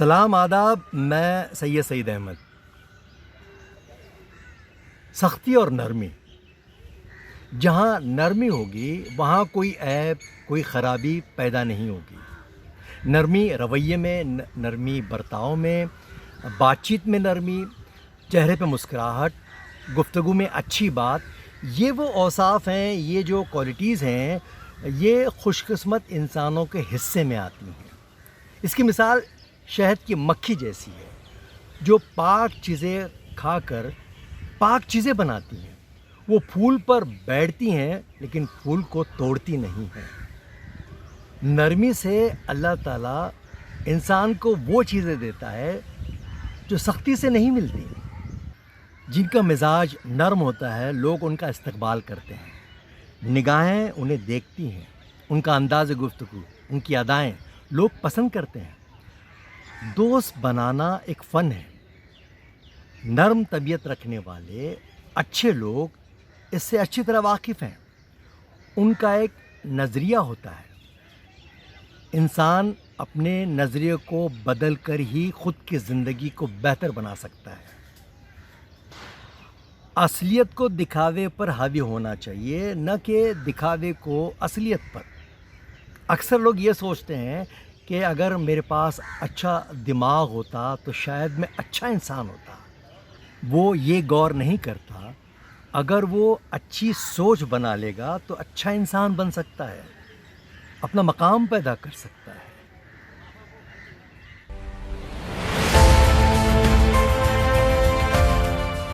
سلام آداب، میں سید سعید احمد۔ سختی اور نرمی، جہاں نرمی ہوگی وہاں کوئی عیب، کوئی خرابی پیدا نہیں ہوگی۔ نرمی رویے میں، نرمی برتاؤ میں، بات چیت میں نرمی، چہرے پہ مسکراہٹ، گفتگو میں اچھی بات، یہ وہ اوصاف ہیں، یہ جو کوالٹیز ہیں، یہ خوش قسمت انسانوں کے حصے میں آتی ہیں۔ اس کی مثال شہد کی مکھی جیسی ہے، جو پاک چیزیں کھا کر پاک چیزیں بناتی ہیں۔ وہ پھول پر بیٹھتی ہیں لیکن پھول کو توڑتی نہیں ہیں۔ نرمی سے اللہ تعالیٰ انسان کو وہ چیزیں دیتا ہے جو سختی سے نہیں ملتی۔ جن کا مزاج نرم ہوتا ہے لوگ ان کا استقبال کرتے ہیں، نگاہیں انہیں دیکھتی ہیں، ان کا انداز گفتگو، ان کی ادائیں لوگ پسند کرتے ہیں۔ دوست بنانا ایک فن ہے۔ نرم طبیعت رکھنے والے اچھے لوگ اس سے اچھی طرح واقف ہیں۔ ان کا ایک نظریہ ہوتا ہے۔ انسان اپنے نظریے کو بدل کر ہی خود کی زندگی کو بہتر بنا سکتا ہے۔ اصلیت کو دکھاوے پر حاوی ہونا چاہیے، نہ کہ دکھاوے کو اصلیت پر۔ اکثر لوگ یہ سوچتے ہیں کہ اگر میرے پاس اچھا دماغ ہوتا تو شاید میں اچھا انسان ہوتا۔ وہ یہ غور نہیں کرتا اگر وہ اچھی سوچ بنا لے گا تو اچھا انسان بن سکتا ہے، اپنا مقام پیدا کر سکتا ہے۔